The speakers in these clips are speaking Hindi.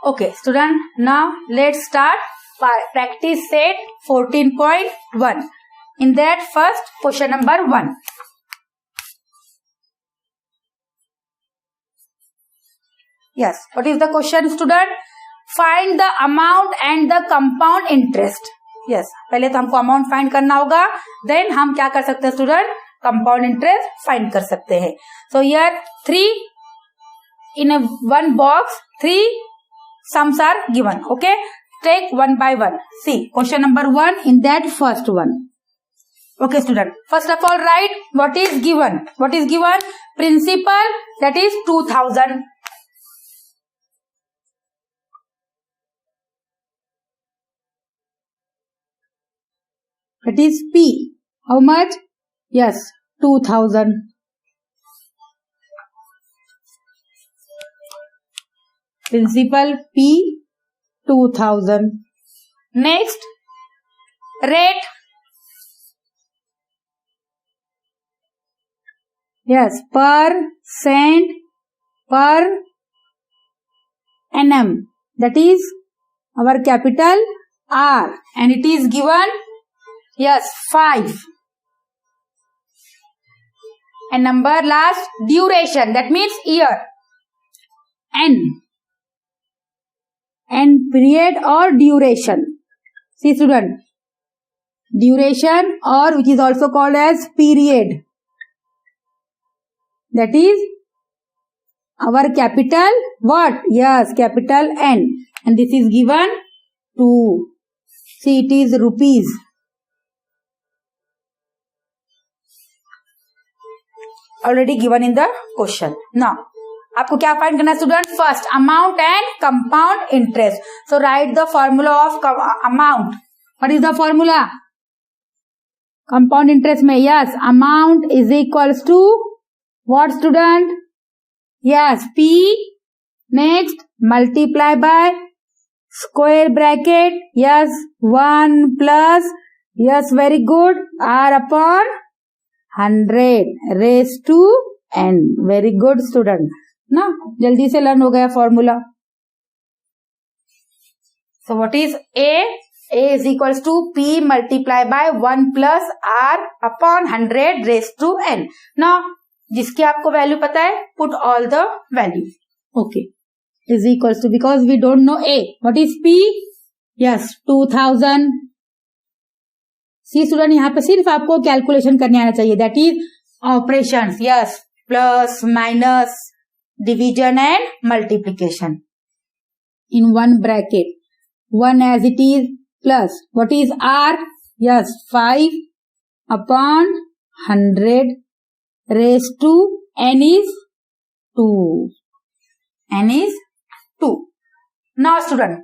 Okay, student, now let's start practice set 14.1. In that, first question number 1. Yes, what is the question, student? Find the amount and the compound interest. Yes, पहले तो हमको अमाउंट फाइंड करना होगा, देन हम क्या कर सकते हैं स्टूडेंट? कंपाउंड इंटरेस्ट फाइंड कर सकते हैं. So here 3 in a one box, 3 sums are given. Okay, take one by one. See question number 1 in that first one. Okay student, first of all write what is given. What is given? Principal, that is 2000. That is P. How much? Yes, 2000. Principal P, 2000. Next, rate. Yes, per cent per annum. That is our capital R, and it is given, yes, 5. And number last, duration, that means year. N period or duration. See student, duration or which is also called as period. That is our capital what? Yes, capital N. And this is given to, see it is rupees. Already given in the question. Now, आपको क्या फाइंड करना है student? First amount and compound interest. So write the formula of amount. What is the formula? Compound interest में yes, amount is equals to what student? Yes, P. Next multiply by square bracket, yes 1 plus, yes very good, R upon 100 raise to n. Very good student ना, जल्दी से लर्न हो गया formula. So what is A? A is equals to P multiply by 1 plus R upon 100 raised to n. Now, जिसकी आपको वैल्यू पता है, put all the value. Okay, is equals to, because we don't know A. What is P? Yes, 2000. See student, यहाँ पे सिर्फ आपको कैलकुलेशन करने आना चाहिए. That is operations. Yes, plus minus division and multiplication in one bracket. 1 as it is plus what is R? Yes, 5 upon 100 raise to n is 2. n is 2. Now student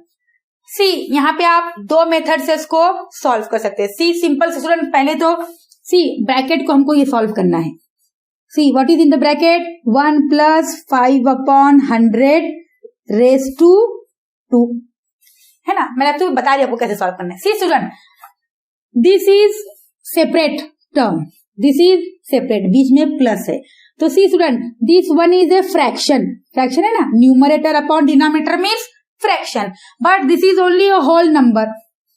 see, यहाँ पे आप 2 मेथड से इसको सॉल्व कर सकते हैं. सी सिंपल से स्टूडेंट, पहले तो सी ब्रैकेट को हमको ये सॉल्व करना है. See what is in the bracket? 1 plus 5 upon 100 raise to 2 है ना. मैंने आपको बता दिया आपको कैसे सॉल्व करना है. See student, this is separate term, this is separate, बीच में प्लस है. तो see student, this one is a fraction. Fraction है ना, numerator upon denominator means fraction, but this is only a whole number.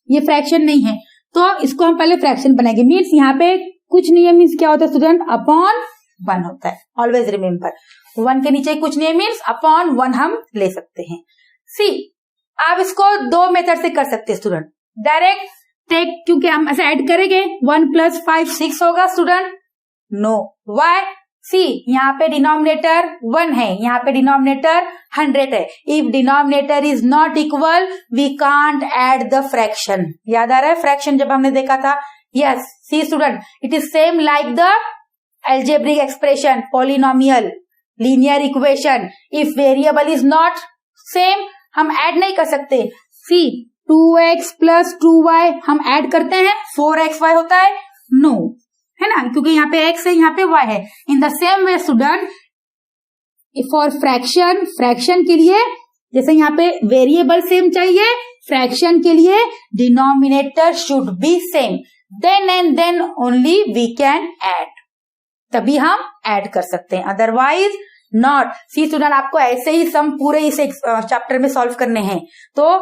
ये फ्रैक्शन नहीं है, तो इसको हम पहले फ्रैक्शन बनाएंगे. मीन्स यहाँ पे कुछ नहीं है, मीन्स क्या होता है स्टूडेंट? अपॉन 1 होता है. ऑलवेज रिमेम्बर, 1 के नीचे कुछ नहीं है, मीन्स अपॉन 1 हम ले सकते हैं. सी, आप इसको 2 मेथड से कर सकते हैं स्टूडेंट. डायरेक्ट टेक, क्योंकि हम ऐसे ऐड करेंगे, 1 प्लस 5 6 होगा स्टूडेंट. No, Y? सी, यहाँ पे डिनोमिनेटर 1 है, यहाँ पे डिनोमिनेटर 100 है. If denominator is not equal, we can't add the fraction. याद आ रहा है फ्रैक्शन जब हमने देखा था? Yes. See student, it is same like the algebraic expression, polynomial, linear equation. If variable is not same, हम ऐड नहीं कर सकते. सी, 2x प्लस 2y हम ऐड करते हैं, 4xy होता है? नो, है ना, क्योंकि यहाँ पे x है, यहाँ पे y है. In the same way student, for fraction, fraction के लिए जैसे यहाँ पे वेरिएबल सेम चाहिए, फ्रैक्शन के लिए denominator should be same. Then and then only we can add, तभी हम ऐड कर सकते हैं. Otherwise not. सी स्टूडेंट, आपको ऐसे ही सम पूरे इस चैप्टर में सॉल्व करने हैं। तो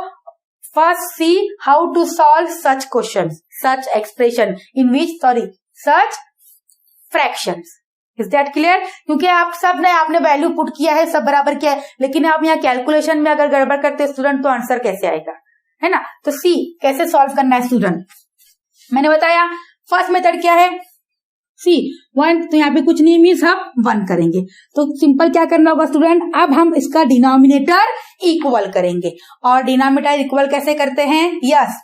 first see how to solve such question, such expression in which such fractions. Is that clear? क्योंकि आप सब ने आपने वैल्यू पुट किया है, सब बराबर किया है, लेकिन आप यहाँ कैलकुलेशन में अगर गड़बड़ करते हैं स्टूडेंट तो आंसर कैसे आएगा, है ना। तो सी कैसे सॉल्व करना है स्टूडेंट, मैंने बताया फर्स्ट मेथड क्या है, सी 1, तो यहाँ पे कुछ नहीं मीन्स हम 1 करेंगे। तो सिंपल क्या करना होगा स्टूडेंट, अब हम इसका डिनोमिनेटर इक्वल करेंगे। और डिनोमिनेटर इक्वल कैसे करते हैं, yes,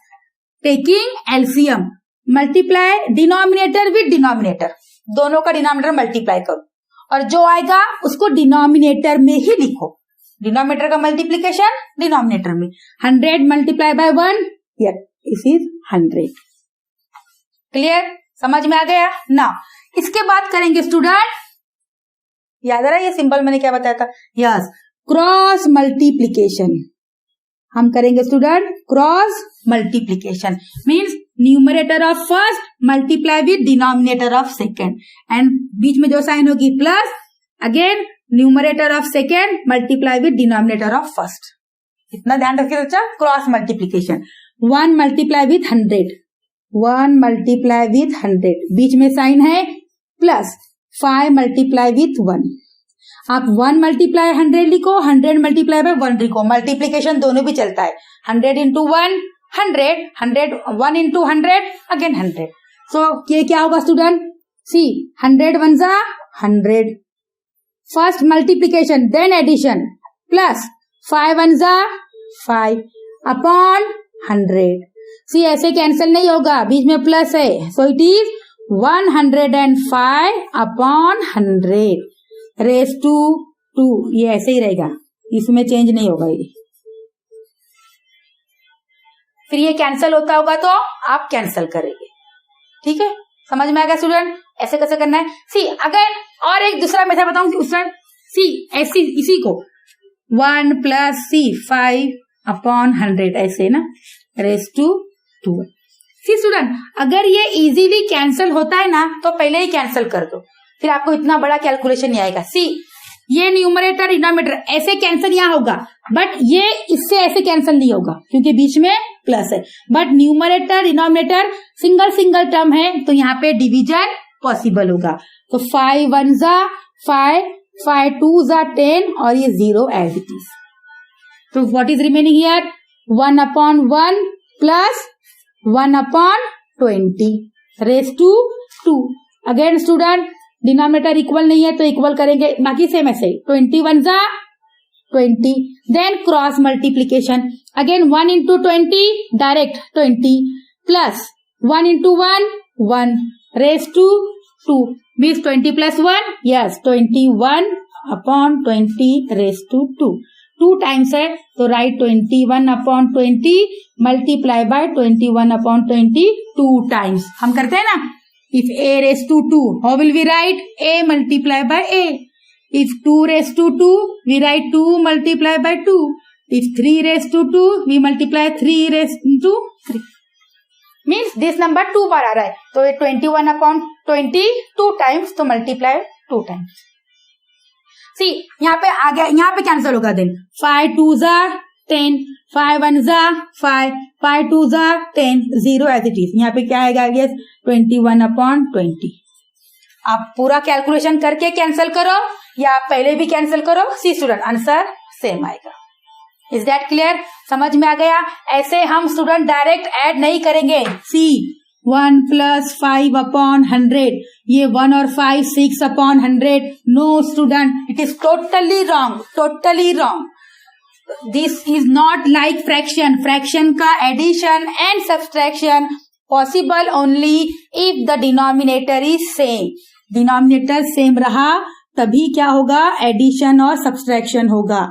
taking LCM, multiply denominator with denominator, दोनों का डिनोमिनेटर मल्टीप्लाई करो और जो आएगा उसको डिनोमिनेटर में ही लिखो। डिनोमिनेटर का मल्टीप्लीकेशन डिनोमिनेटर में, 100 multiply by 1, this is 100। Clear, समझ में आ गया ना। इसके बाद करेंगे स्टूडेंट, याद आ रहा है ये सिंबल मैंने क्या बताया था, यस, क्रॉस मल्टीप्लीकेशन। हम करेंगे student cross multiplication, means numerator of first multiply with denominator of second, and बीच में जो साइन होगी plus, again numerator of second multiply with denominator of first. इतना ध्यान रखिए बच्चा, cross multiplication. 1 multiply with 100, 1 multiply with 100, बीच में साइन है प्लस, 5 मल्टीप्लाई विथ 1। आप 1 मल्टीप्लाई 100 लिखो, 100 मल्टीप्लाई बाय 1 लिखो, मल्टीप्लीकेशन दोनों भी चलता है। 100 इंटू 1 100, 100 1 इंटू 100 अगेन 100। सो ये क्या होगा स्टूडेंट, सी 100 1 जा 100, first multiplication then addition, plus 5 1 जा 5 अपॉन 100। सी ऐसे कैंसिल नहीं होगा, बीच में प्लस है, so it is 105 upon 100 raise to 2। ये ऐसे ही रहेगा, इसमें चेंज नहीं होगा ये। फिर ये कैंसिल होता होगा तो आप कैंसिल करेंगे, ठीक है, समझ में आ गया स्टूडेंट। ऐसे कैसे करना है, सी अगर और एक दूसरा मेथड बताऊं स्टूडेंट, सी ऐसी इसी को 1 प्लस सी 5 अपॉन 100 ऐसे ना, रेस टू 2। सी स्टूडेंट, अगर ये इजीली कैंसिल होता है ना तो पहले ही कैंसिल कर दो, फिर आपको इतना बड़ा कैलकुलेशन नहीं आएगा। सी ये न्यूमरेटर डिनोमिनेटर ऐसे कैंसिल यहाँ होगा, बट ये इससे ऐसे कैंसिल नहीं होगा क्योंकि बीच में प्लस है, but numerator denominator single single term है तो यहाँ पे डिवीजन पॉसिबल होगा। तो 5 1 जा 5, 5 2 जा 10 और ये 0 एज इट इज। तो what is remaining here, 1 upon 1 plus 1 upon 20 raise to 2। Again student denominator equal नहीं है तो इक्वल करेंगे, बाकी सेम ऐसे 21 जा 20, then cross multiplication, again 1 into 20 direct 20 plus 1 into 1 1 raise to 2 means 20 plus 1, yes 21 upon 20 raise to 2। 2 times है तो right 21 upon 20 multiply by 21 upon 20 2 times. हम करते हैं ना, if a raised to 2, how will we write? A multiply by a. If 2 raised to 2, we write 2 multiply by 2. If 3 raised to 2, we multiply 3 raised to 3. Means this number 2 बार आ रहा है तो ये 21 upon 20 2 times तो multiply 2 times. See यहाँ पे आ गया, यहाँ पे कैंसिल होगा देन 5 2 जा 10, 5 1 जा 5, 5 2 जा 10, 0 एज इट इज। यहाँ पे क्या आएगा, यस 21 अपॉन 20। आप पूरा कैलकुलेशन करके कैंसिल करो या आप पहले भी कैंसिल करो, सी स्टूडेंट आंसर सेम आएगा। इज दैट क्लियर, समझ में आ गया। ऐसे हम स्टूडेंट डायरेक्ट ऐड नहीं करेंगे। सी 1 प्लस 5 अपॉन 100, ये 1 और 5 6 upon 100। No student, it is totally wrong, totally wrong. This is not like fraction. Fraction का addition and subtraction possible only if the denominator is same. Denominator same रहा तभी क्या होगा, addition और subtraction होगा।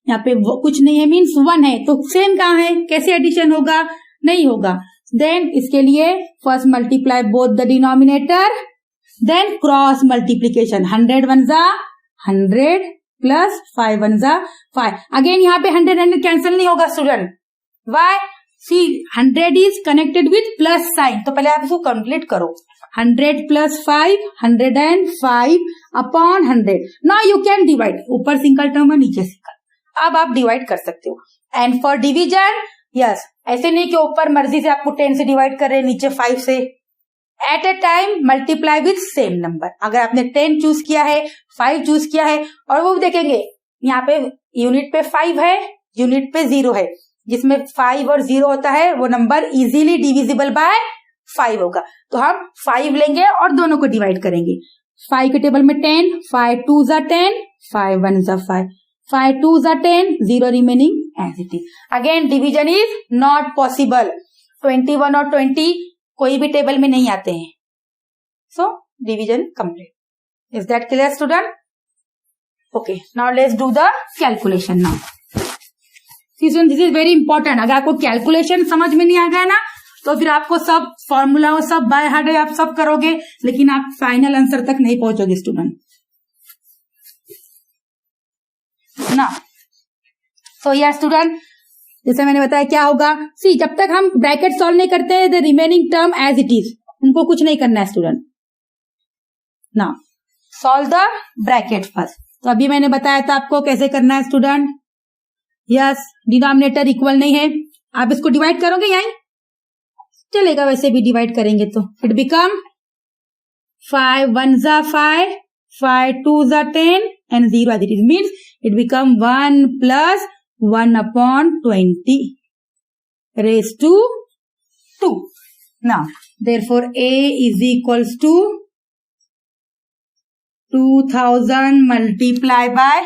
यहाँ पे कुछ नहीं है मीन्स 1 है तो सेम कहाँ है, कैसे addition होगा, नहीं होगा। Then इसके लिए first multiply both the denominator, then cross multiplication, 100 1 जा 100 प्लस 5 1 जा 5। अगेन यहाँ पे 100 कैंसिल नहीं होगा student, why, see 100 is connected with plus sign, तो पहले आप इसको कैलकुलेट करो। 100 plus 5, 105 upon 100. Now you can divide. ऊपर सिंगल टर्म है, नीचे सिंगल. अब आप डिवाइड कर सकते हो. एंड फॉर डिवीजन, यस, ऐसे नहीं कि ऊपर मर्जी से आपको 10 से डिवाइड कर रहे हैं, नीचे 5 से. At a time multiply with same number. अगर आपने 10 चूज किया है, 5 चूज किया है, और वो देखेंगे यहाँ पे यूनिट पे 5 है, यूनिट पे 0 है, जिसमें 5 और 0 होता है वो नंबर इजीली डिविजिबल बाय 5 होगा. तो हम 5 लेंगे और दोनों को डिवाइड करेंगे. 5 के टेबल में 10, 5 2 जा 10, 5 1 जा 5, 5 2 जा 10, 0 remaining as it is. Again division is not possible. 21 और 20 कोई भी टेबल में नहीं आते हैं. So division complete. Is that clear student? Okay, now let's do the calculation. Now this is very important. अगर आपको कैलकुलेशन समझ में नहीं आ गया ना, तो फिर आपको सब फॉर्मूला और सब बाय हार्ट आप सब करोगे, लेकिन आप फाइनल आंसर तक नहीं पहुंचोगे स्टूडेंट ना. सो यार स्टूडेंट, जैसे मैंने बताया क्या होगा. सी, जब तक हम ब्रैकेट सॉल्व नहीं करते हैं, the remaining term as it is, उनको कुछ नहीं करना है स्टूडेंट ना. Solve the bracket first. तो अभी मैंने बताया था आपको कैसे करना है स्टूडेंट. यस, डिनोमिनेटर इक्वल नहीं है, आप इसको डिवाइड करोगे यहीं चलेगा, वैसे भी डिवाइड करेंगे तो इट बिकम 5 1 जा 5, 5 2 जा 10 and 0 as it is. Means it become 1 plus 1 upon 20 raised to 2. Now, therefore A is equals to 2000 multiply by.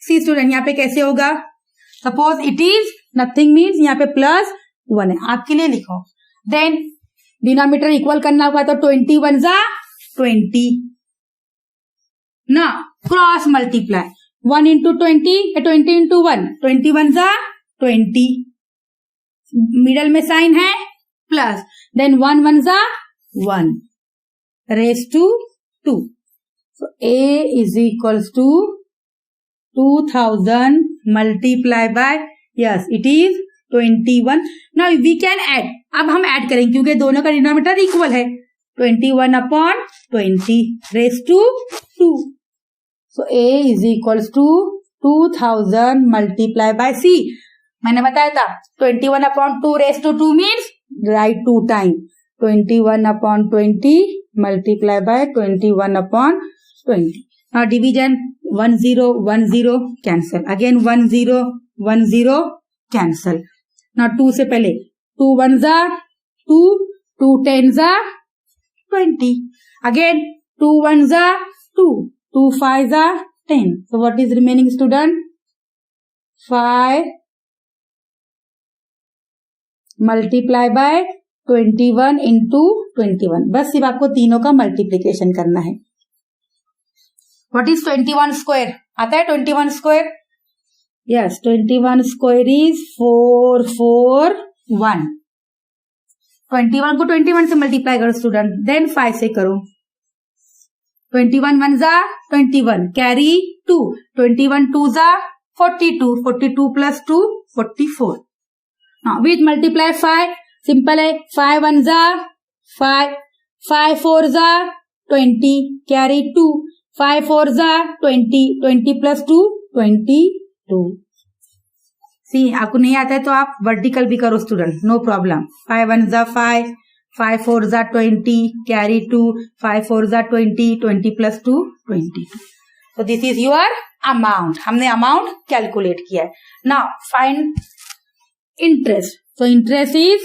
See student, यहाँ पे कैसे होगा. Suppose it is nothing means यहाँ पे प्लस 1 है, आपके लिए लिखो. देन डिनोमिनेटर इक्वल करना होगा तो 21 जा 20 ना, क्रॉस मल्टीप्लाई 1 इंटू 20, 20 इंटू 1, 21 जा 20, मिडल में साइन है प्लस, देन 1 1 जा 1 raise to 2. So A is equals to 2000 multiply by, yes it is 21. Now we can add. अब हम ऐड करेंगे क्योंकि दोनों का डिनोमिनेटर इक्वल है. 21 upon 20 raised to 2. So A is equals to 2000 multiply by C. मैंने बताया था 21 upon 2 raised to 2 means write 2 time. 21 upon 20 multiply by 21 upon 20. Now division 1 0 1 0 cancel. Again 1 0 1 0 cancel. Now 2 से पहले 2 1 जा 2, 2 10 जा 20. Again 2 1 जा 2, 2 5 जा 10. So what is remaining student? 5 multiply by 21 into 21. बस सिर्फ आपको तीनों का मल्टीप्लीकेशन करना है. What is 21 square? आता है 21 square? Yes, 21 square is 441. 21 को 21 से मल्टीप्लाई करो स्टूडेंट, देन 5 से करो. 21 1 जा 21, कैरी 2, 21 2 जा 42, 42 plus 2 44. Now with multiply 5, simple है. 5 1 जा 5, 5 4 जा 20, कैरी 2, 5 4 जा 20, 20 plus 2 22. सी, आपको नहीं आता है तो आप वर्टिकल भी करो स्टूडेंट, नो प्रॉब्लम. 5 1 जा 5, 5 4 जा 20, कैरी 2, 5 4 जा 20, 20 plus 2 22. So this is your amount. हमने अमाउंट कैलकुलेट किया है. Now find interest. So interest is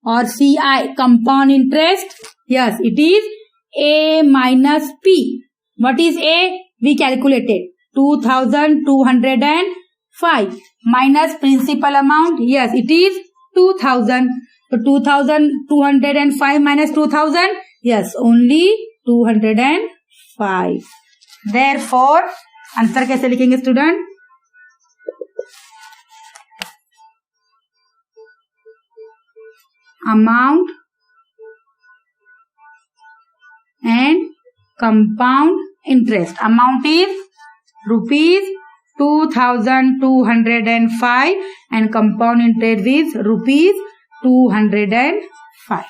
or CI, compound interest. Yes, it is A minus P. What is A? We calculated 2205 minus principal amount. Yes, it is 2000. So 2205 minus 2000. Yes, only 205. Therefore, answer कैसे लिखेंगे student? Amount and compound interest. Amount is rupees 2205 and compound interest is rupees 205.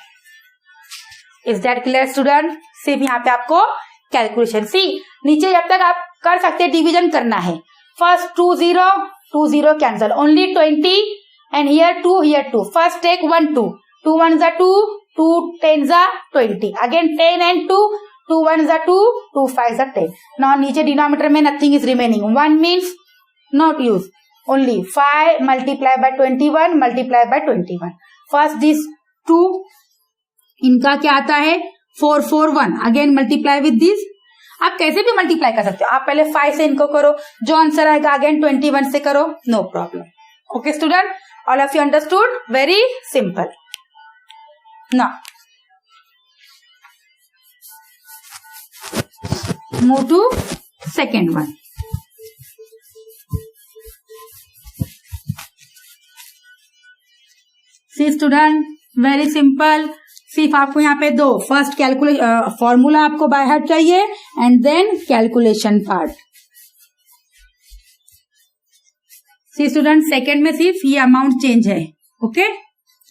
Is that clear student? सिर्फ यहाँ पे आपको कैलकुलेशन सी नीचे जब तक आप कर सकते हैं डिवीजन करना है. First 2 0 cancel, only 20 and here 2. First take 1 2. 2 1s are 2, 2 10s are 20. Again 10 and 2, 2 1s are 2, 2 5s are 10. Now नीचे डिनोमिनेटर में nothing is remaining. 1 means not use. Only 5 multiplied by 21 multiplied by 21. First this 2 इनका क्या आता है 4 4 1. Again multiply with this. आप कैसे भी मल्टीप्लाई कर सकते हो. आप पहले 5 से इनको करो, जो आंसर आएगा अगेन 21 से करो, no problem. Okay student, all of you understood? Very simple. Now move to second one. See student, very simple. सिर्फ आपको यहाँ पे दो फर्स्ट कैलकुलेशन फॉर्मूला आपको बाय हार्ट चाहिए and then calculation part. See student, second में सिर्फ ये अमाउंट चेंज है. Okay,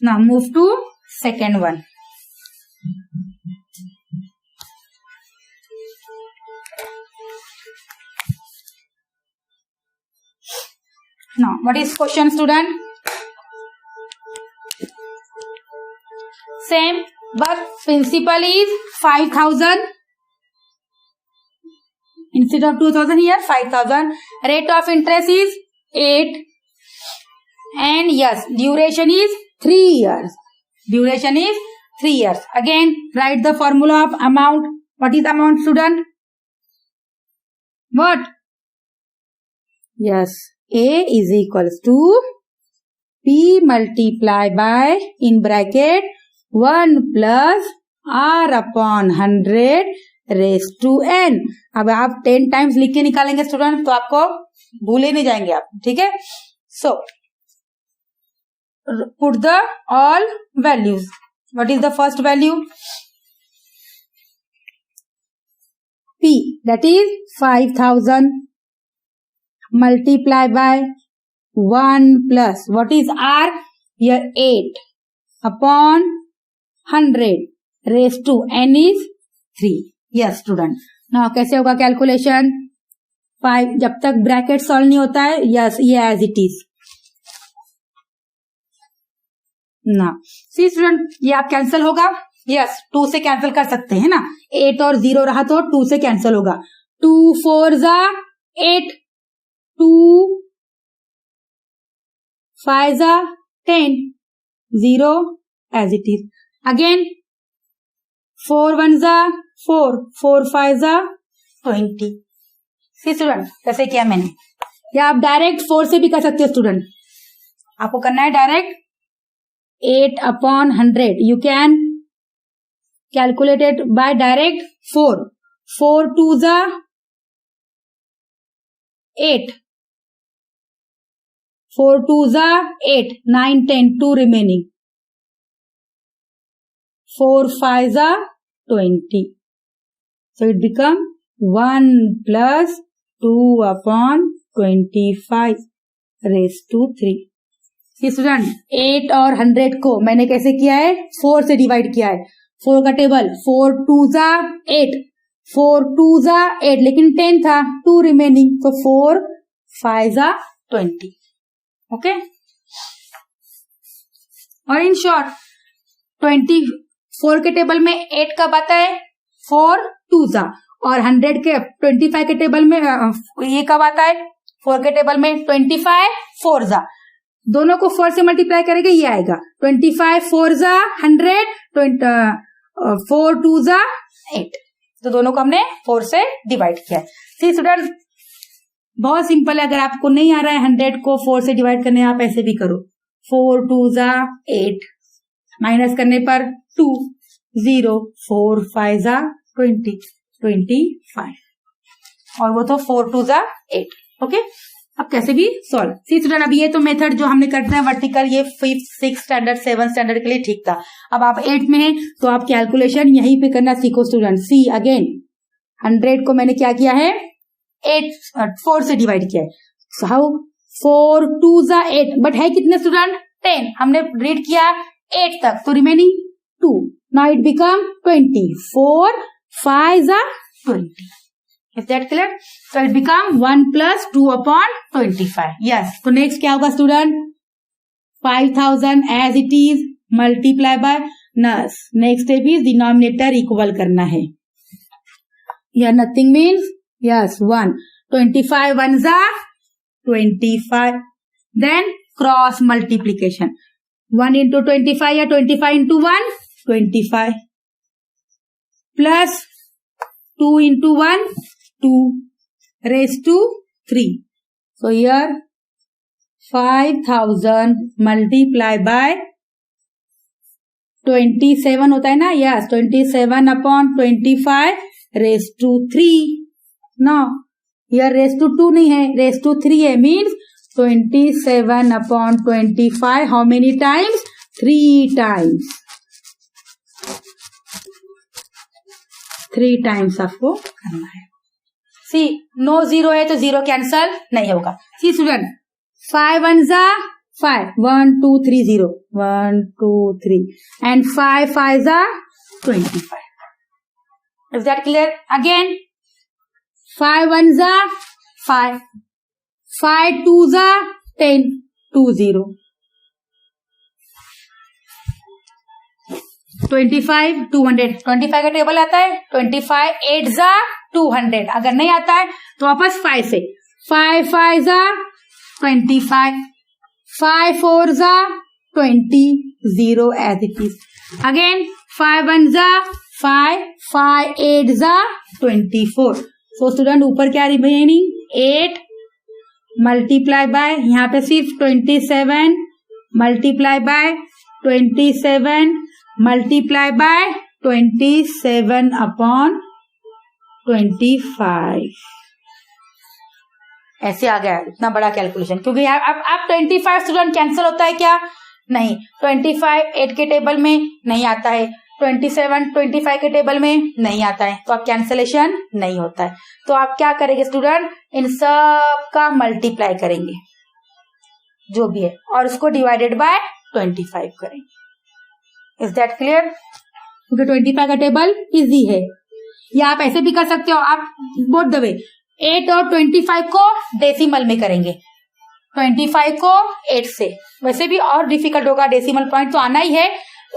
now move to second one. Now what is question student? Same, but principal is 5,000 instead of 2,000 here 5,000. Rate of interest is 8 and yes, duration is 3 years. Duration is 3 years. Again, write the formula of amount. What is amount, student? What? Yes, A is equals to P multiplied by in bracket 1 plus R upon 100 raised to n. अब आप 10 टाइम्स लिख के निकालेंगे स्टूडेंट तो आपको भूले नहीं जाएंगे आप. ठीक है, so put the all values. What is the first value? P, that is 5,000 multiplied by 1 plus what is R? Here 8 upon 100 raised to n is 3. Yes student. Now कैसे होगा कैलकुलेशन? 5 जब तक ब्रैकेट सॉल्व नहीं होता है, यस ये एज इट इज. ना सी स्टूडेंट, ये आप कैंसिल होगा. यस, 2 से कैंसिल कर सकते हैं ना. 8 और 0 रहा तो 2 से कैंसिल होगा. 2 4 जा 8, 2 5 जा 10, 0 as it is. Again 4 1s are 4, 4 5s are 20. See student, कैसे किया मैंने? या आप डायरेक्ट 4 से भी कर सकते हो स्टूडेंट. आपको करना है direct 8 upon 100. You can calculate it by direct 4. 4 2s are 8. 4 2s are 8, 9 10, 2 remaining. 4 5s are 20. So it become 1 plus 2 upon 25 raised to 3. Student 8 और 100 को मैंने कैसे किया है? 4 से डिवाइड किया है. 4 का table 4 2s are 8, 4 2s are 8 लेकिन 10 था, 2 रिमेनिंग, तो 4 5s are 20. ओके, और इन शॉर्ट 24 के टेबल में 8 कब आता है? 4 2s are. और 100 के 25 के टेबल में ये कब आता है? 4 के टेबल में 25 4s are. दोनों को 4 से मल्टीप्लाई करेंगे, ये आएगा 25 4s are 100, 4 2s are 8. तो दोनों को हमने 4 से डिवाइड किया है. सी स्टूडेंट, बहुत सिंपल है. अगर आपको नहीं आ रहा है 100 को 4 से डिवाइड करने, आप ऐसे भी करो. 4 2s are 8, माइनस करने पर 2 0, 4 5s are 20, 25 और वो तो 4 2s are 8. ओके, अब कैसे भी सॉल्व. सी स्टूडेंट, अब ये तो मेथड जो हमने करते हैं वर्टिकल, ये 5th 6th standard 7th standard के लिए ठीक था. अब आप 8th में हैं तो आप कैलकुलेशन यहीं पे करना सीखो स्टूडेंट. सी अगेन 100 को मैंने क्या किया है? 4 से डिवाइड किया है. So how? 4 2s are 8, but है कितने स्टूडेंट? 10. हमने रीड किया 8 तक, तो remaining 2. Now it become 20. 4 5s are 20. Is that clear? So it become 1 plus 2 upon 25. Yes. So next क्या होगा student? 5000 as it is multiply by next step is denominator equal करना है. Yeah, nothing means yes 1. 25 ones are 25. Then cross multiplication. 1 into 25 या 25 into 1 25 plus 2 into 1 2 raised to 3. So here 5000 multiply by 27 होता है ना. Yes, 27 upon 25 raised to 3. No, here raised to 2 नहीं है, raised to 3 है. Means 27 upon 25 how many times? 3 times. 3 times आपको करना है. सी नो जीरो है तो जीरो कैंसल नहीं होगा. सी student 5 ones are 5. 1 2 3 0 1 2 3 and 5 5s are 25. Is that clear? Again 5 ones are 5. 5 2s are 10. 2 0. 25 200. 25 का टेबल आता है. 25 8s are 200. अगर नहीं आता है तो वापस 5 से. 5 5s are 25. 5 4s are 20. 0 as it is. Again 5 1s are 5. 5 8s are 24. So student ऊपर क्या रिमेनिंग 8 मल्टीप्लाई बाय यहाँ पे सिर्फ 27 multiply by 27 multiply by 27 upon 25. ऐसे आ गया इतना बड़ा कैलकुलेशन. क्योंकि यार अब 25 स्टूडेंट कैंसिल होता है क्या? नहीं. 25 8 के टेबल में नहीं आता है. 27 25 के टेबल में नहीं आता है तो अब कैंसिलेशन नहीं होता है. तो आप क्या करेंगे स्टूडेंट? इन सब का मल्टीप्लाई करेंगे जो भी है और उसको डिवाइडेड बाय 25 करेंगे. Is that clear? क्योंकि 25 का टेबल इजी है. या आप ऐसे भी कर सकते हो. आप बोथ द वे 8 और 25 को डेसिमल में करेंगे. 25 को 8 से. वैसे भी और डिफिकल्ट होगा. डेसिमल पॉइंट तो आना ही है,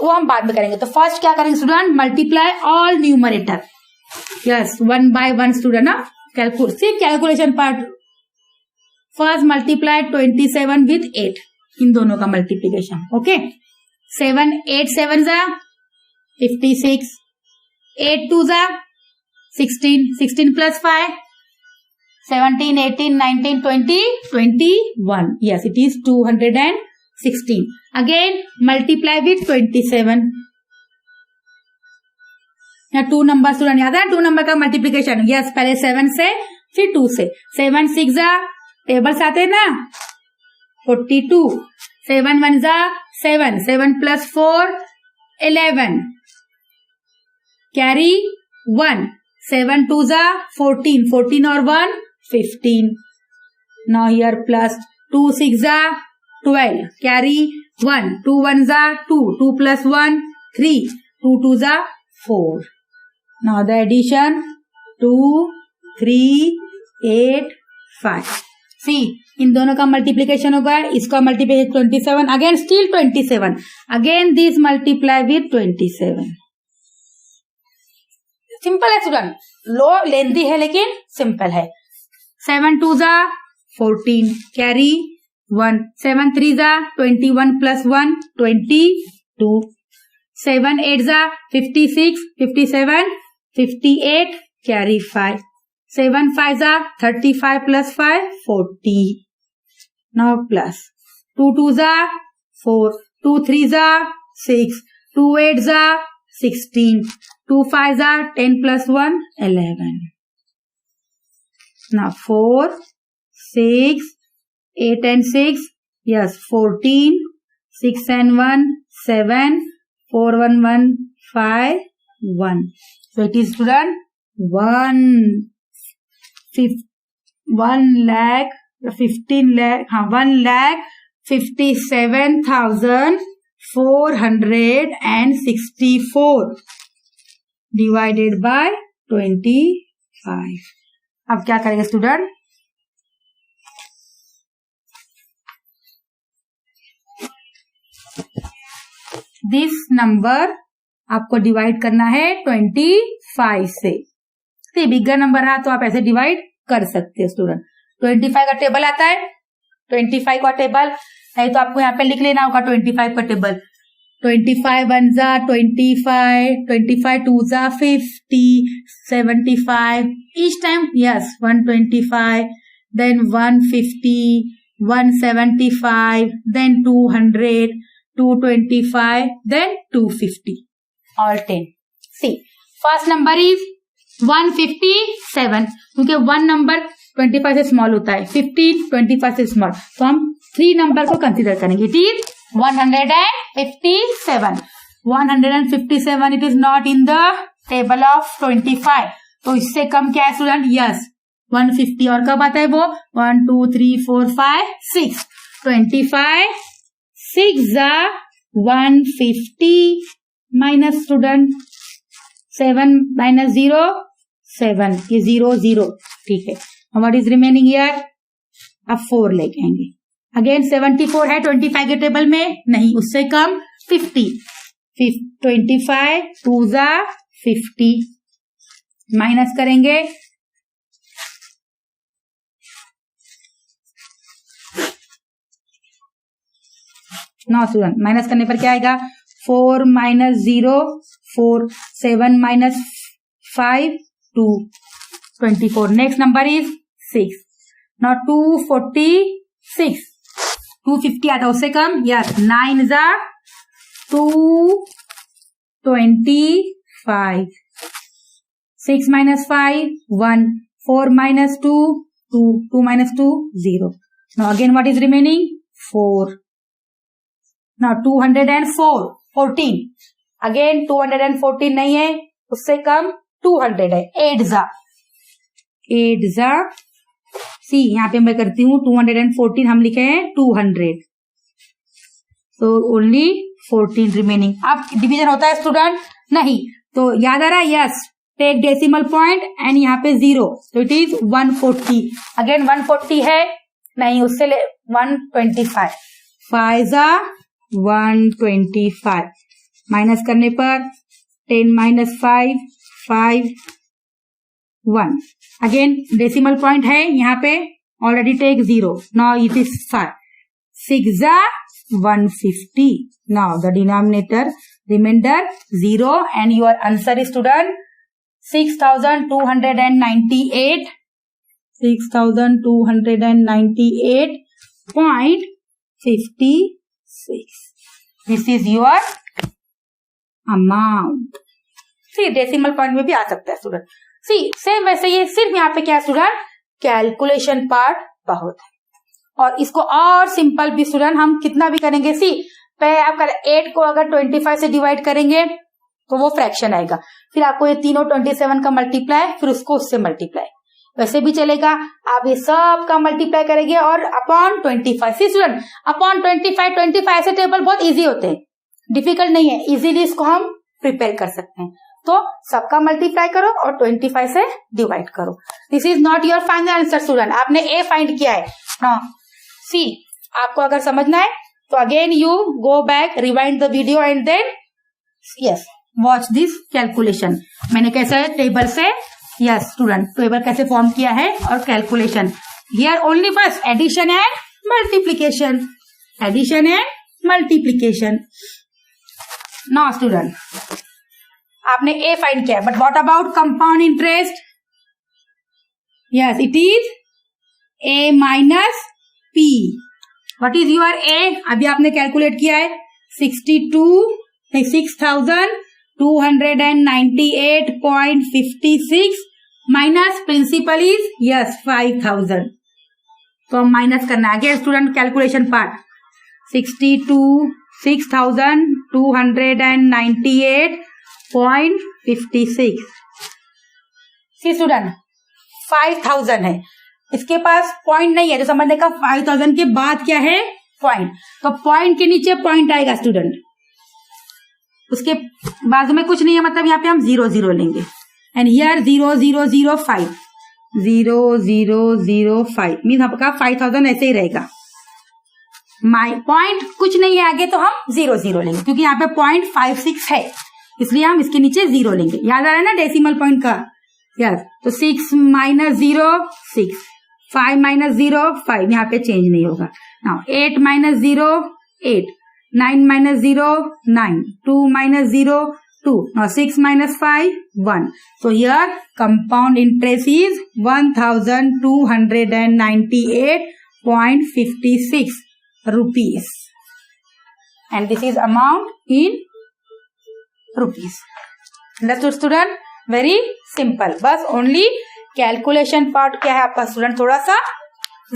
वो हम बाद में करेंगे. तो फर्स्ट क्या करेंगे student? Multiply all numerator. Yes 1 by 1 student ना. सिर्फ calculation part. First multiply 27 with 8. इन दोनों का मल्टीप्लीकेशन. ओके 7 8 7 जा 56. 8 2 जा 16. 16 plus 5 17 18 19 20 21. Yes, it is 216. Again multiply with 27. यहाँ 2 नंबर स्टूडेंट याद है? 2 नंबर का मल्टीप्लीकेशन. यस पहले 7 से फिर 2 से. 7 6 जा टेबल्स आते हैं ना 42. 7 1 जा 7. 7 plus 4 11. कैरी 1. 7 2 जा 14. 14 और 1 15. Now here plus 2 6 जा 12. Carry 1. 2 1 जा 2. 2 plus 1 3. 2 2 जा 4. Now the addition 2 3 8 5. See इन दोनों का मल्टीप्लीकेशन होगा. इसका multiplication 27. Again still 27. Again this multiply with 27. Simple है स्टूडेंट. लो लेंथी है लेकिन सिंपल है. 7 2 जा 14. कैरी 1. 7 3 जा 21 plus 1 22. 7 8 जा 56. 57 58. Carry 5. 7 5 जा 35 plus 5 40. Now plus 2 2 जा 4. 2 3 जा 6. 2 8 जा 16. 2 5 जा 10 plus 1 11. Now 4 6 8 and 6. Yes 14. 6 and 1 7. 4 1 1 5 1. So it is student 1 lakh 15 lakh 1 lakh 57,000 464 divided by 25। अब क्या करेंगे स्टूडेंट, दिस नंबर आपको डिवाइड करना है 25 से। तो बिगर नंबर रहा तो आप ऐसे डिवाइड कर सकते हैं स्टूडेंट। 25 का टेबल आता है, 25 का टेबल है तो आपको यहाँ पे लिख लेना होगा 25 का टेबल। 25 1 जा 25, 25 2 जा 50, 75 each time, yes 125, then 150, 175, then 200, 225, then 250, all 10. See, first number is 157 क्योंकि 1 नंबर 25 से स्मॉल होता है, 50 25 से स्मॉल, तो हम 3 नंबर को कंसीडर करेंगे। It is 157। 157 it is not in the table of 25, तो इससे कम क्या है स्टूडेंट, यस 150। और कब आता है वो, 1 2 3 4 5 6, 25 6 जा 150 माइनस स्टूडेंट 7 माइनस 0 7, ये 0 0, ठीक है। व्हाट इज रिमेनिंग हियर, अब 4 लेके आएंगे। अगेन 74 है 25 के टेबल में, नहीं उससे कम 50, 25 2 जा 50 माइनस करेंगे, नो स्टूडेंट माइनस करने पर क्या आएगा, 4 minus 0 4, 7 minus 5 2, 24। Next number is 6। Now 246, 250 आता है उससे कम, यस 9 जा 225, 6 minus 5 1, 4 minus 2 2, 2 minus 2 0। Now again what is remaining 4। Now 204 14, again 214 नहीं है उससे कम 200 है, 8 जा सी, यहाँ पे मैं करती हूँ 214 हम लिखे हैं 200, तो ओनली 14 रिमेनिंग। अब डिवीजन होता है स्टूडेंट, नहीं तो याद आ रहा है, yes take decimal point and यहाँ पे 0, तो इट इज 140। अगेन 140 है, नहीं उससे 125, 5 जा 125 माइनस करने पर 10 माइनस 5 5 1, अगेन डेसिमल पॉइंट है यहाँ पे, already take 0, now it is 5, 6 जा 150, now the denominator reminder 0 and your answer is student 6298, 6298.56. This is your amount. See decimal point में भी आ सकता है स्टूडेंट। सी सेम वैसे ये सिर्फ यहाँ पे क्या है स्टूडेंट, कैलकुलेशन पार्ट बहुत है, और इसको और सिंपल भी स्टूडेंट हम कितना भी करेंगे। सी पहले आप 8 को अगर 25 से डिवाइड करेंगे तो वो फ्रैक्शन आएगा, फिर आपको ये तीनों 27 का मल्टीप्लाई, फिर उसको उससे मल्टीप्लाई, वैसे भी चलेगा। आप ये सब का मल्टीप्लाई करेंगे और अपॉन 25। सी स्टूडेंट अपॉन 25 से टेबल बहुत इजी होते हैं, डिफिकल्ट नहीं है, इजीली इसको हम प्रिपेयर कर सकते हैं। तो सबका मल्टीप्लाई करो और 25 से डिवाइड करो। This is not your final answer student, आपने ए फाइंड किया है। हाँ सी आपको अगर समझना है तो again you go back, rewind the video and then yes watch this calculation. मैंने कैसे टेबल से, यस स्टूडेंट टेबल कैसे फॉर्म किया है और कैलकुलेशन। हियर ओनली बस addition and multiplication, addition and multiplication. Now student आपने ए फाइंड किया, but what about compound interest, yes it is A minus P. What is your A, अभी आपने कैलकुलेट किया है 6298.56 माइनस प्रिंसिपल इज यस 5000, तो हम माइनस करना है। आगे स्टूडेंट कैलकुलेशन पार्ट 62,698.56। सी स्टूडेंट 5000 है, इसके पास पॉइंट नहीं है, तो समझने का 5000 के बाद क्या है पॉइंट, तो पॉइंट के नीचे पॉइंट आएगा स्टूडेंट, उसके बाजू में कुछ नहीं है, मतलब यहाँ पे हम 0 0 लेंगे। एंड हियर 0 0 0 5 0 0 0 5 मीन आपका 5000 ऐसे ही रहेगा। माई पॉइंट कुछ नहीं है आगे, तो हम 0 0 लेंगे, क्योंकि यहाँ पे 0.56 है, इसलिए हम इसके नीचे 0 लेंगे। याद आ रहा है ना डेसिमल पॉइंट का? यस। तो 6 माइनस 0 6, 5 माइनस 0 5, यहाँ पे चेंज नहीं होगा। Now 8 minus 0 8, 9 minus 0 9, 2 minus 0 2, now 6 minus 5 1. So here compound interest is 1298.56 rupees, and this is amount in rupees. Understood student? Very simple. बस only calculation part क्या है आपका स्टूडेंट थोड़ा सा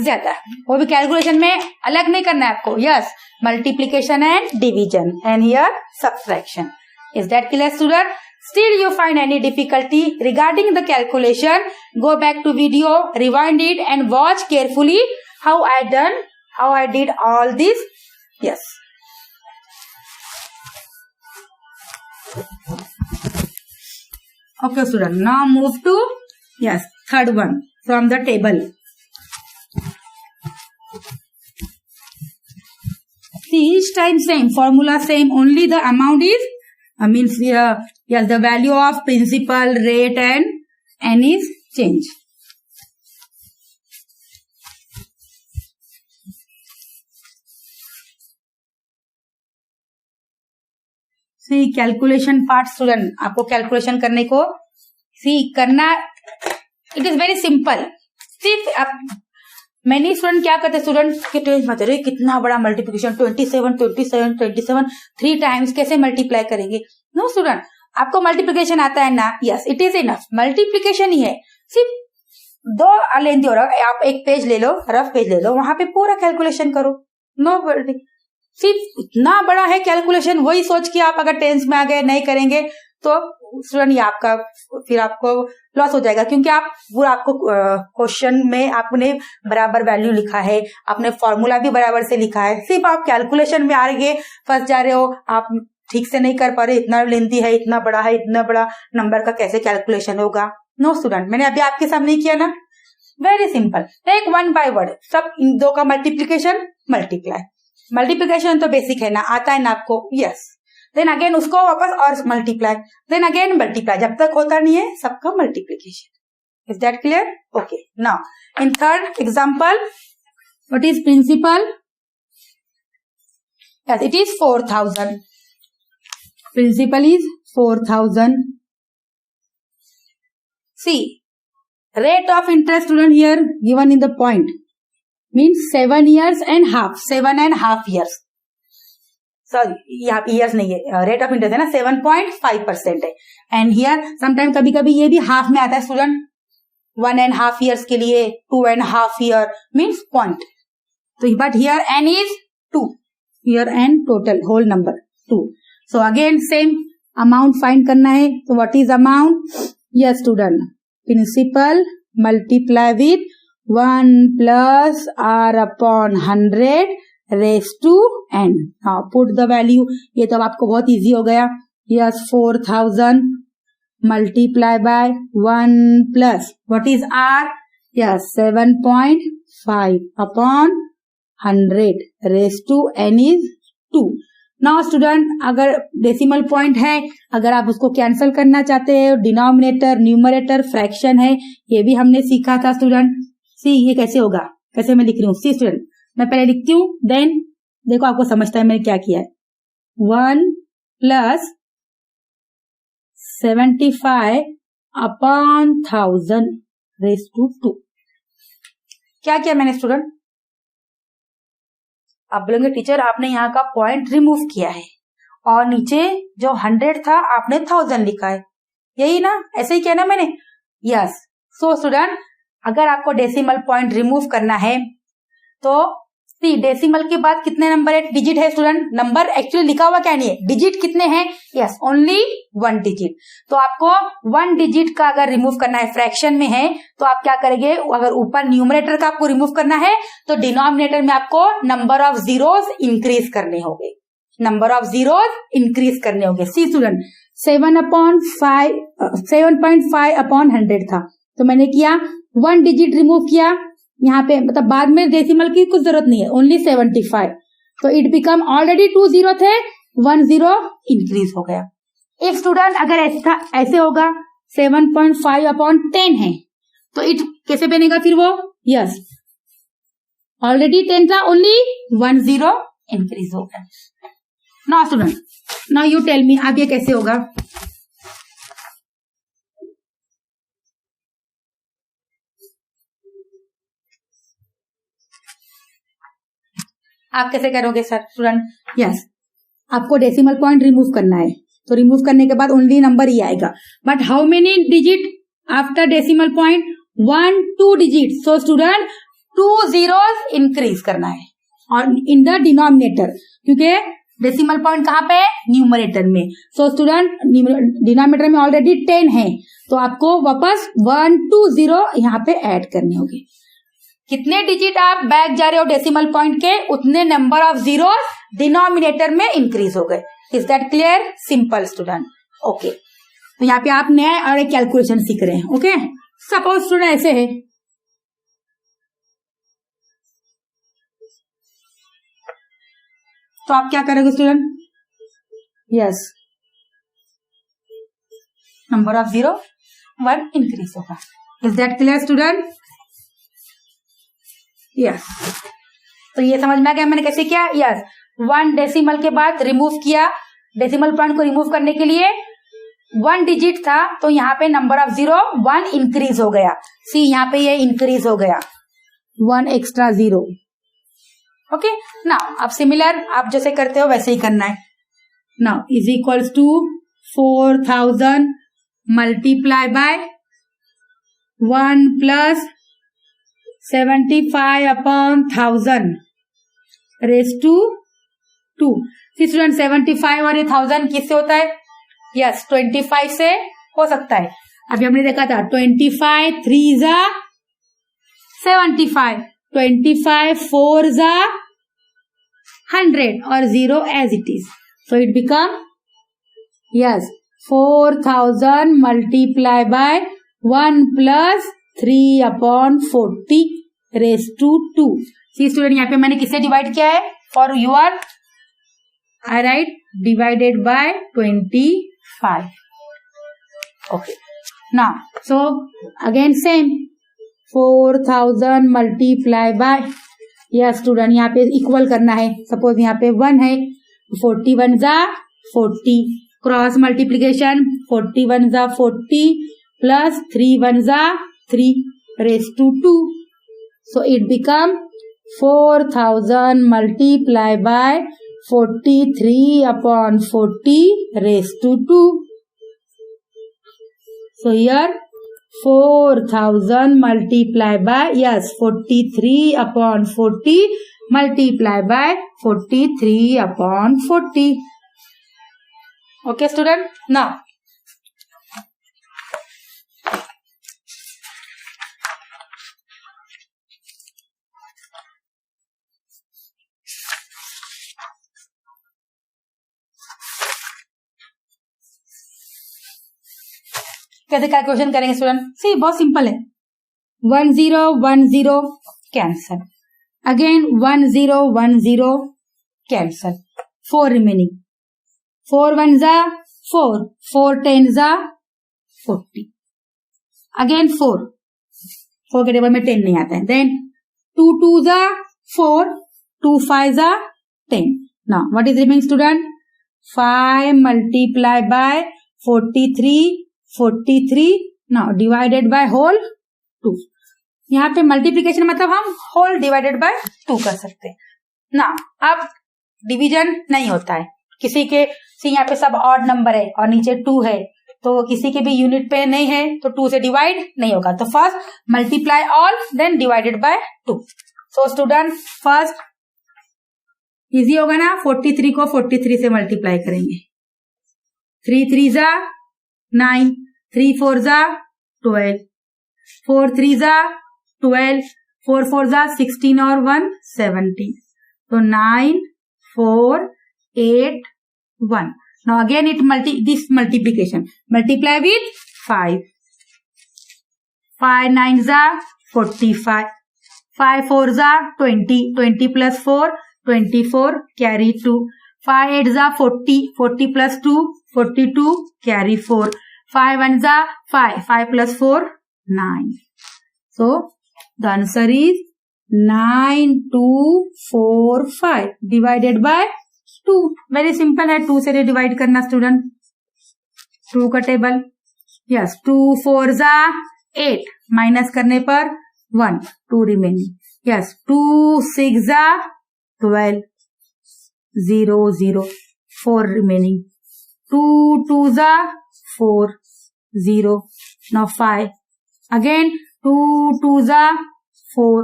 ज्यादा है, वो भी कैलकुलेशन में अलग नहीं करना है आपको। Yes, multiplication and division and here subtraction. Is that clear student? Still you find any difficulty regarding the calculation, go back to video, rewind it and watch carefully how I did all this. Yes. Okay student, now move to third one from the table. See, each time same, formula same, only the amount is means the value of principal, rate and n is change. See calculation part student, आपको कैलकुलेशन करने को करना इट इज वेरी सिंपल। सिर्फ आप मैनी स्टूडेंट क्या करते स्टूडेंट के टेंस में रहे कितना बड़ा मल्टीप्लिकेशन 27 3 टाइम्स कैसे मल्टीप्लाई करेंगे। नो स्टूडेंट, आपको मल्टीप्लिकेशन आता है ना? Yes, it is enough. Multiplication ही है, सिर्फ 2 लेंदी और आप एक पेज ले लो, रफ पेज ले लो, वहां पे पूरा कैलकुलेशन करो। नो वर्डिंग, सिर्फ इतना बड़ा है कैलकुलेशन, वही सोच के आप अगर टेंस में आ गए नहीं करेंगे तो स्टूडेंट ये आपका फिर आपको लॉस हो जाएगा, क्योंकि आप पूरा आपको क्वेश्चन में आपने बराबर वैल्यू लिखा है, आपने फॉर्मूला भी बराबर से लिखा है, सिर्फ आप कैलकुलेशन में आ रहे फंस जा रहे हो, आप ठीक से नहीं कर पा रहे, इतना लेंथी है, इतना बड़ा है, इतना बड़ा नंबर का कैसे कैलकुलेशन होगा। नो स्टूडेंट, मैंने अभी आपके सामने किया ना, वेरी सिंपल। एक 1 बाय वर्ड, सब इन 2 का मल्टीप्लीकेशन मल्टीप्लीकेशन तो बेसिक है ना, आता है ना आपको। यस, देन अगेन उसको वापस और मल्टीप्लाई, देन अगेन मल्टीप्लाई, जब तक होता नहीं है सबका multiplication. Is that clear? Okay, now in third example, what is principal? Yes, it is 4000। Principal is 4000। See rate of interest student here given in the point means 7 years and half, 7.5 years. Sorry, यहाँ ईयर्स नहीं है, रेट ऑफ इंटरेस्ट है ना 7.5% है। एंड हियर समटाइम कभी कभी ये भी हाफ में आता है स्टूडेंट, 1.5 years के लिए 2.5 year मीन्स पॉइंट। तो but here n is 2, here n total whole number 2। So again same amount find करना है। तो what is amount? Yes student, principal multiply with 1 plus r upon 100 raised to n. Now put the value, ये तो आपको बहुत इजी हो गया। Yes, 4000 multiply by 1 plus what is r? Yes, 7.5 upon 100 raised to n is 2. Now student, अगर डेसिमल पॉइंट है, अगर आप उसको कैंसिल करना चाहते हैं, डिनोमिनेटर न्यूमरेटर फ्रैक्शन है, ये भी हमने सीखा था स्टूडेंट। सी ये कैसे होगा, कैसे मैं लिख रही हूँ। सी स्टूडेंट, मैं पहले लिखती हूँ, देन देखो आपको समझता है मैंने क्या किया है। 1 plus 75 upon 1000 raised to 2। क्या किया मैंने स्टूडेंट? आप बोलेंगे टीचर आपने यहाँ का पॉइंट रिमूव किया है और नीचे जो 100 था आपने 1000 लिखा है, यही ना? ऐसे ही किया ना मैंने। यस। सो स्टूडेंट, अगर आपको डेसिमल पॉइंट रिमूव करना है तो सी डेसिमल के बाद कितने नंबर है, डिजिट है स्टूडेंट। नंबर एक्चुअली लिखा हुआ क्या नहीं है, डिजिट कितने हैं? Yes, only 1 digit. तो आपको 1 डिजिट का अगर रिमूव करना है, फ्रैक्शन में है, तो आप क्या करेंगे, अगर ऊपर न्यूमरेटर का आपको रिमूव करना है तो डिनोमिनेटर में आपको नंबर ऑफ जीरोस इंक्रीज करने होंगे। नंबर ऑफ जीरोस इंक्रीज करने होंगे। सी स्टूडेंट 7.5/100 था, तो मैंने किया 1 डिजिट रिमूव किया यहाँ पे, मतलब बाद में डेसिमल की कुछ जरूरत नहीं है, ओनली 75, तो इट बिकम ऑलरेडी 2 जीरो थे, 1 जीरो इंक्रीज हो गया। एक स्टूडेंट अगर ऐसे होगा 7.5/10 है, तो इट कैसे बनेगा फिर वो, यस ऑलरेडी 10 था, ओनली 1 जीरो इंक्रीज हो गया। Now student, now you tell me, अब ये कैसे होगा? आप कैसे करोगे सर? स्टूडेंट यस, आपको डेसिमल पॉइंट रिमूव करना है, तो रिमूव करने के बाद ओनली नंबर ही आएगा, but how many digit after decimal point? 1 2 digit, so student 2 zeros increase करना है और इन द डिनोमिनेटर, क्योंकि डेसिमल पॉइंट कहाँ पे है? न्यूमरेटर में। सो स्टूडेंट डिनोमिनेटर में ऑलरेडी 10 है, तो आपको वापस 1 2 0 यहाँ पे ऐड करने होंगे। कितने डिजिट आप बैक जा रहे हो डेसिमल पॉइंट के, उतने नंबर ऑफ जीरो डिनोमिनेटर में इंक्रीज हो गए। Is that clear? Simple student, okay. तो यहाँ पे आप नया और एक कैलकुलेशन सीख रहे हैं, ओके। सपोज स्टूडेंट ऐसे है, तो आप क्या करोगे student? Yes, number of zero 1 increase होगा। Is that clear student? Yes, तो ये समझ में आ गया मैंने कैसे किया? यस, 1 डेसिमल के बाद रिमूव किया, डेसिमल पॉइंट को रिमूव करने के लिए 1 डिजिट था, तो यहाँ पे नंबर ऑफ जीरो 1 इंक्रीज हो गया। सी यहाँ पे ये इंक्रीज हो गया, 1 एक्स्ट्रा जीरो, ओके। नाउ अब सिमिलर आप जैसे करते हो वैसे ही करना है। Now is equals to 4000 multiply by 1 plus 75/1000 raise to 2। Student 75 और ये 1000 किससे होता है? यस 25 से हो सकता है। अभी हमने देखा था 25 3 जा 75, 25 4 जा 100 और 0 as it is, so it become yes 4000 multiply by 1 plus 3/40 raise to 2। See student यहाँ पे मैंने किससे डिवाइड किया है? For your I write divided by 25, okay. Now so again same 4000 multiply by, yes student यहाँ पे इक्वल करना है, सपोज यहाँ पे 1 है, 41 जा 40, क्रॉस मल्टीप्लीकेशन 41 जा 40 प्लस 3 1 जा 3 raise to 2, so it become 4000 multiplied by 43/40 raised to 2. So here 4000 multiplied by 43/40 multiplied by 43/40. Okay student, now कैसे कैलकुलेशन करेंगे स्टूडेंट? सी बहुत सिंपल है, 1 0 1 0 कैंसल, अगेन 1 0 1 0 कैंसल, 4 रिमेनिंग, 4 1 जा 4, 4 10 जा 40, अगेन 4 के टेबल में 10 नहीं आता है, देन 2 2 जा 4, 2 5 जा 10। Now what is remaining student? 5 multiply by 43 now divided by whole 2। यहाँ पे मल्टीप्लीकेशन मतलब हम होल डिवाइडेड बाय 2 कर सकते हैं ना। अब डिवीजन नहीं होता है किसी के, यहाँ पे सब ऑड नंबर है और नीचे 2 है, तो किसी के भी यूनिट पे नहीं है तो 2 से डिवाइड नहीं होगा, तो first multiply all then divided by 2। So student first easy होगा ना, 43 को 43 से मल्टीप्लाई करेंगे, 3 3 जा 9, 3 4 जा 12, 4 3 जा 12, 4 4 जा 16 और 1 17, तो 9 4 8 1. Now again this multiplication. Multiply with 5. 5 9s are 45. 5 4s are 20. 20 plus 4, 24, carry 2. 5 8s are 40. 40 plus 2, 42, carry 4. 5 1s are 5. 5 plus 4, 9. So the answer is 9245 divided by 2. Very simple है, 2 से डिवाइड करना स्टूडेंट. 2 का table. Yes 2 4s are 8. Minus करने पर 1. 2 remaining. Yes 2 6s are 12. 0 0. 4 remaining. 2 2s are 4. 0. Now 5. Again 2 2s are 4.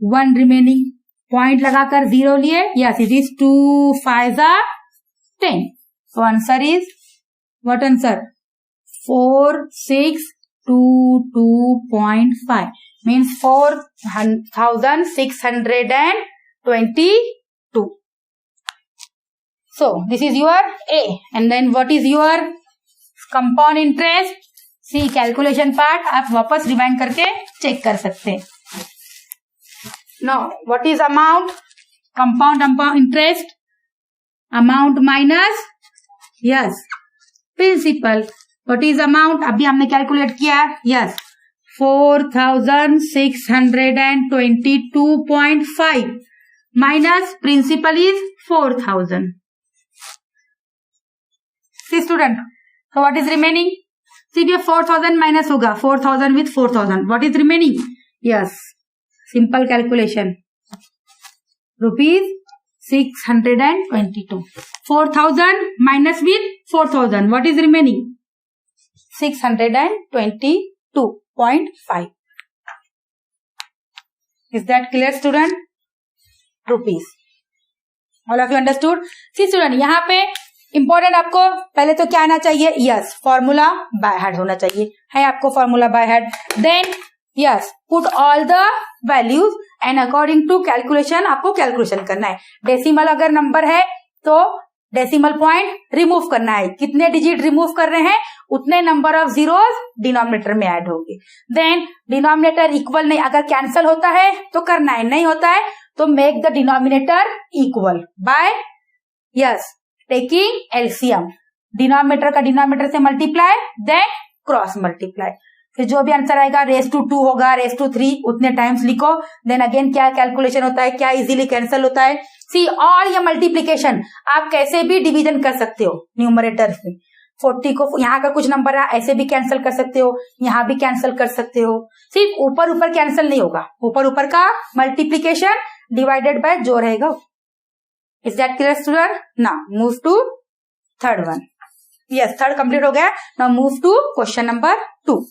1 remaining. Point लगाकर 0 लिए. Yes, it is 2 5s are 10. So answer is what answer? 4622.5 means 4622. So this is your A. And then what is your compound interest? See calculation part आप वापस रिवाइंड करके चेक कर सकते हैं. Now what is amount? Compound interest. Amount minus yes principal. What is amount? अभी हमने कैलकुलेट किया. Yes 4622.5 minus principal is 4000. See student. So what is remaining? See ये 4000 minus होगा. 4000 with 4000. What is remaining? Yes. Simple calculation. Rupees 622. 4000 minus with 4000. What is remaining? 622.5. Is that clear student? Rupees. All of you understood? See student, यहाँ पे इम्पोर्टेंट आपको पहले तो क्या आना चाहिए? यस फॉर्मूला बाय हार्ट होना चाहिए. है आपको formula by heart. Then yes put all the values and according to calculation आपको कैलकुलेशन करना है. डेसिमल अगर नंबर है तो डेसिमल पॉइंट रिमूव करना है. कितने डिजिट रिमूव कर रहे हैं उतने नंबर ऑफ जीरोस डिनोमिनेटर में ऐड होंगे. देन डिनोमिनेटर इक्वल नहीं, अगर कैंसिल होता है तो करना है, नहीं होता है तो make the denominator equal bye yes taking LCM. Denominator का डिनोमिनेटर से मल्टीप्लाई देन क्रॉस मल्टीप्लाई. फिर जो भी आंसर आएगा रेस टू 2 होगा, रेस टू 3 उतने टाइम्स लिखो. देन अगेन क्या कैलकुलेशन होता है, क्या इजीली कैंसिल होता है. सी और ये मल्टीप्लीकेशन आप कैसे भी डिवीजन कर सकते हो न्यूमरेटर में. 40 को यहाँ का कुछ नंबर है ऐसे भी कैंसिल कर सकते हो, यहाँ भी कैंसिल कर सकते हो. सिर्फ ऊपर ऊपर कैंसिल नहीं होगा, ऊपर ऊपर का मल्टीप्लीकेशन डिवाइडेड बाय जो रहेगा. Is that clear student? Now move to third one. Yes third complete हो गया. Now move to question number 2.